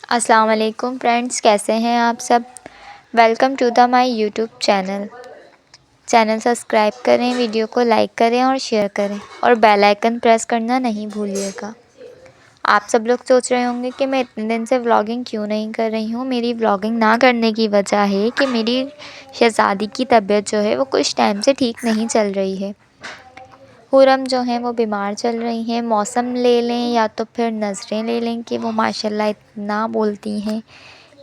अस्सलाम वालेकुम फ्रेंड्स, कैसे हैं आप सब। Welcome to the my YouTube channel subscribe करें, वीडियो को लाइक करें और शेयर करें और बेल आइकन प्रेस करना नहीं भूलिएगा। आप सब लोग सोच रहे होंगे कि मैं इतने दिन से व्लॉगिंग क्यों नहीं कर रही हूँ। मेरी व्लॉगिंग ना करने की वजह है कि मेरी शहज़ादी की तबीयत जो है वो कुछ टाइम से ठीक नहीं चल रही है। हुरम जो हैं वो बीमार चल रही हैं। मौसम ले लें या तो फिर नज़रें ले लें कि वो माशाल्लाह इतना बोलती हैं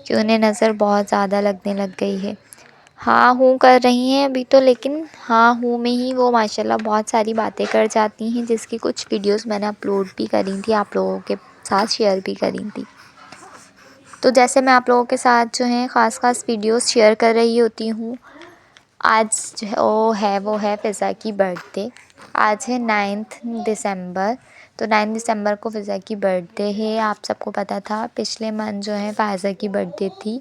कि उन्हें नज़र बहुत ज़्यादा लगने लग गई है। हाँ हूँ कर रही हैं अभी तो, लेकिन हाँ हूँ में ही वो माशाल्लाह बहुत सारी बातें कर जाती हैं, जिसकी कुछ वीडियोस मैंने अपलोड भी करी थी, आप लोगों के साथ शेयर भी करी थी। तो जैसे मैं आप लोगों के साथ जो है ख़ास वीडियोस शेयर कर रही होती हूँ, आज जो है वो है फ़िज़ा की बर्थडे। आज है 9 दिसंबर। तो 9 दिसंबर को फ़िज़ा की बर्थडे है। आप सबको पता था पिछले मंथ जो है फ़ायज़ा की बर्थडे थी,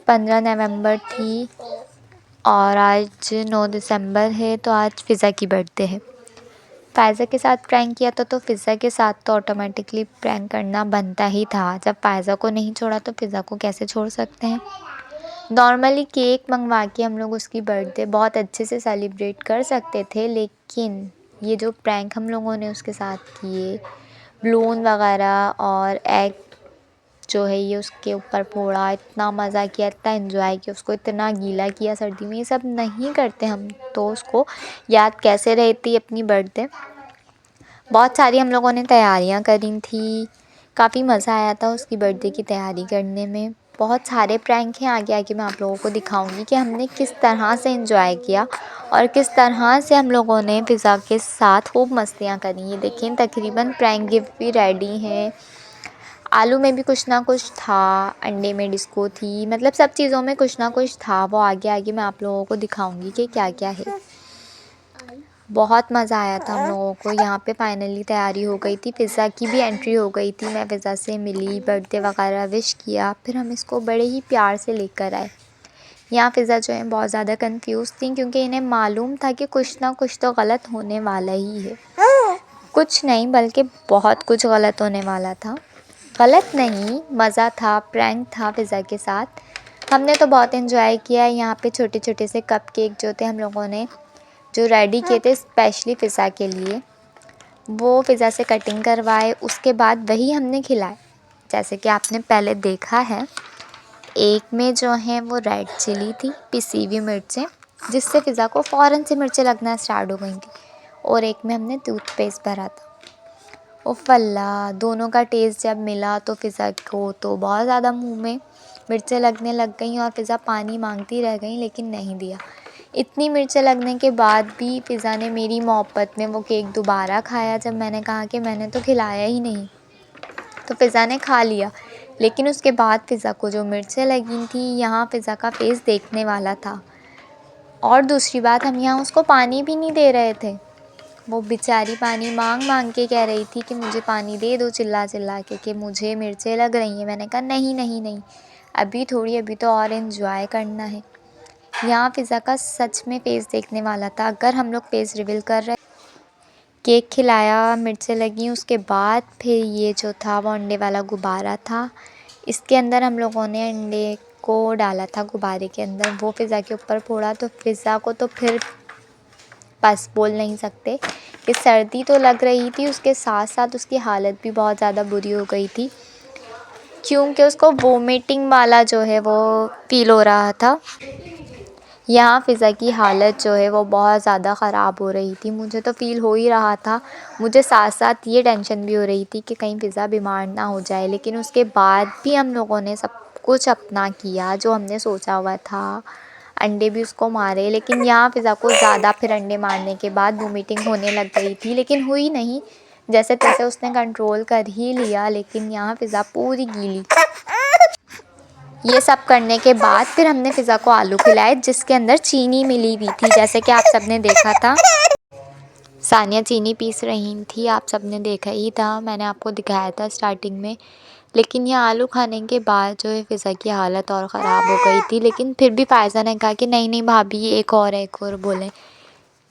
15 नवंबर थी, और आज 9 दिसंबर है, तो आज फ़िज़ा की बर्थडे है। फ़ायज़ा के साथ प्रैंक किया था तो फ़िज़ा के साथ तो ऑटोमेटिकली प्रैंक करना बनता ही था। जब फ़ायज़ा को नहीं छोड़ा तो फ़िज़ा को कैसे छोड़ सकते हैं। नॉर्मली केक मंगवा के हम लोग उसकी बर्थडे बहुत अच्छे से सेलिब्रेट कर सकते थे, लेकिन ये जो प्रैंक हम लोगों ने उसके साथ किए, बलून वगैरह और एग जो है ये उसके ऊपर फोड़ा, इतना मज़ा किया, इतना एंजॉय किया, उसको इतना गीला किया सर्दी में, ये सब नहीं करते हम तो उसको याद कैसे रहती अपनी बर्थडे। बहुत सारी हम लोगों ने तैयारियां करी थी, काफ़ी मज़ा आया था उसकी बर्थडे की तैयारी करने में। बहुत सारे प्रैंक हैं, आगे आगे मैं आप लोगों को दिखाऊंगी कि हमने किस तरह से एंजॉय किया और किस तरह से हम लोगों ने फ़िज़ा के साथ खूब मस्तियाँ करी। ये देखें, तकरीबन प्रैंक गिफ्ट भी रेडी हैं। आलू में भी कुछ ना कुछ था, अंडे में डिस्को थी, मतलब सब चीज़ों में कुछ ना कुछ था। वो आगे आगे मैं आप लोगों को दिखाऊंगी कि क्या क्या है। बहुत मज़ा आया था हम लोगों को। यहाँ पे फाइनली तैयारी हो गई थी, फ़िज़ा की भी एंट्री हो गई थी। मैं फ़िज़ा से मिली, बर्थडे वगैरह विश किया, फिर हम इसको बड़े ही प्यार से लेकर आए। यहाँ फ़िज़ा जो है बहुत ज़्यादा कंफ्यूज थी, क्योंकि इन्हें मालूम था कि कुछ ना कुछ तो गलत होने वाला ही है। कुछ नहीं बल्कि बहुत कुछ गलत होने वाला था। गलत नहीं, मज़ा था, प्रैंक था फ़िज़ा के साथ। हमने तो बहुत एंजॉय किया। यहाँ पे छोटे छोटे से कपकेक जो थे हम लोगों ने जो रेडी किए थे स्पेशली फ़िज़ा के लिए, वो फ़िज़ा से कटिंग करवाए, उसके बाद वही हमने खिलाए। जैसे कि आपने पहले देखा है, एक में जो है वो रेड चिली थी, पिसी हुई मिर्चें, जिससे फ़िज़ा को फ़ौरन से मिर्चें लगना स्टार्ट हो गई थी, और एक में हमने टूथपेस्ट भरा था। उफ़ अल्लाह, दोनों का टेस्ट जब मिला तो फ़िज़ा को तो बहुत ज़्यादा मुंह में मिर्चें लगने लग गईं और फ़िज़ा पानी मांगती रह गई, लेकिन नहीं दिया। इतनी मिर्चें लगने के बाद भी फ़िज़ा ने मेरी मोहब्बत में वो केक दोबारा खाया। जब मैंने कहा कि मैंने तो खिलाया ही नहीं, तो फ़िज़ा ने खा लिया, लेकिन उसके बाद फ़िज़ा को जो मिर्चें लगी थी, यहाँ फ़िज़ा का फेस देखने वाला था। और दूसरी बात, हम यहाँ उसको पानी भी नहीं दे रहे थे। वो बेचारी पानी मांग मांग के कह रही थी कि मुझे पानी दे दो, चिल्ला चिल्ला के कि मुझे मिर्चें लग रही हैं। मैंने कहा नहीं नहीं नहीं, अभी थोड़ी, अभी तो और एंजॉय करना है। यहाँ फ़िज़ा का सच में फेस देखने वाला था। अगर हम लोग फेस रिवील कर रहे, केक खिलाया, मिर्चें लगी, उसके बाद फिर ये जो था वो अंडे वाला गुब्बारा था। इसके अंदर हम लोगों ने अंडे को डाला था गुब्बारे के अंदर, वो फ़िज़ा के ऊपर फोड़ा। तो फ़िज़ा को तो फिर बस बोल नहीं सकते कि सर्दी तो लग रही थी, उसके साथ साथ उसकी हालत भी बहुत ज़्यादा बुरी हो गई थी, क्योंकि उसको वोमिटिंग वाला जो है वो फ़ील हो रहा था। यहाँ फ़िज़ा की हालत जो है वो बहुत ज़्यादा ख़राब हो रही थी। मुझे तो फ़ील हो ही रहा था, मुझे साथ साथ ये टेंशन भी हो रही थी कि कहीं फ़िज़ा बीमार ना हो जाए। लेकिन उसके बाद भी हम लोगों ने सब कुछ अपना किया जो हमने सोचा हुआ था। अंडे भी उसको मारे, लेकिन यहाँ फ़िज़ा को ज़्यादा फिर अंडे मारने के बाद वोमिटिंग होने लग गई थी, लेकिन हुई नहीं, जैसे तैसे उसने कंट्रोल कर ही लिया। लेकिन यहाँ फ़िज़ा पूरी गीली। ये सब करने के बाद फिर हमने फ़िज़ा को आलू खिलाए, जिसके अंदर चीनी मिली हुई थी, जैसे कि आप सब ने देखा था। सानिया चीनी पीस रही थी, आप सब ने देखा ही था, मैंने आपको दिखाया था स्टार्टिंग में। लेकिन यह आलू खाने के बाद जो है फ़िज़ा की हालत और ख़राब हो गई थी। लेकिन फिर भी फ़ायज़ा ने कहा कि नहीं नहीं भाभी, एक और बोले।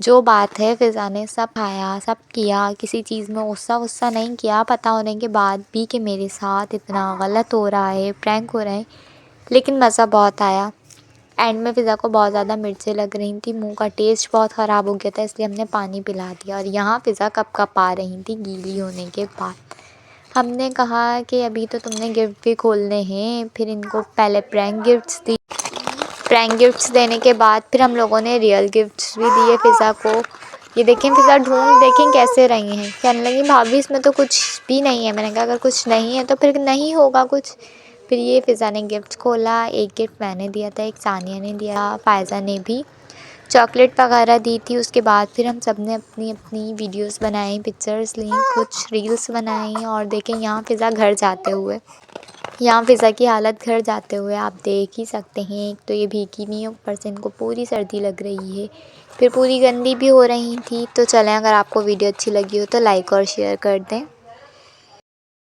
जो बात है फ़िज़ा ने सब खाया, सब किया, किसी चीज़ में गुस्सा नहीं किया, पता होने के बाद भी कि मेरे साथ इतना गलत हो रहा है, प्रैंक हो रहा है, लेकिन मज़ा बहुत आया। एंड में फ़िज़ा को बहुत ज़्यादा मिर्चें लग रही थी, मुँह का टेस्ट बहुत ख़राब हो गया था, इसलिए हमने पानी पिला दिया और यहाँ फ़िज़ा कँप-कँप आ रही थी गीली होने के बाद। हमने कहा कि अभी तो तुमने गिफ्ट भी खोलने हैं, फिर इनको पहले प्रैंक गिफ्ट्स देने के बाद फिर हम लोगों ने रियल गिफ्ट्स भी दिए फ़िज़ा को। ये देखें फ़िज़ा ढूँढ देखें कैसे रही हैं, कहने लगी भाभी इसमें तो कुछ भी नहीं है। मैंने कहा अगर कुछ नहीं है तो फिर नहीं होगा कुछ। फिर ये फ़िज़ा ने गिफ्ट खोला, एक गिफ्ट मैंने दिया था, एक सानिया ने दिया, फ़ायज़ा ने भी चॉकलेट वगैरह दी थी। उसके बाद फिर हम सब ने अपनी वीडियोस बनाई, पिक्चर्स लीं, कुछ रील्स बनाई और देखें यहाँ फ़िज़ा घर जाते हुए, यहाँ फ़िज़ा की हालत घर जाते हुए आप देख ही सकते हैं। एक तो ये भीगी नहीं है, ऊपर से इनको पूरी सर्दी लग रही है, फिर पूरी गंदी भी हो रही थी। तो चलें, अगर आपको वीडियो अच्छी लगी हो तो लाइक और शेयर कर दें।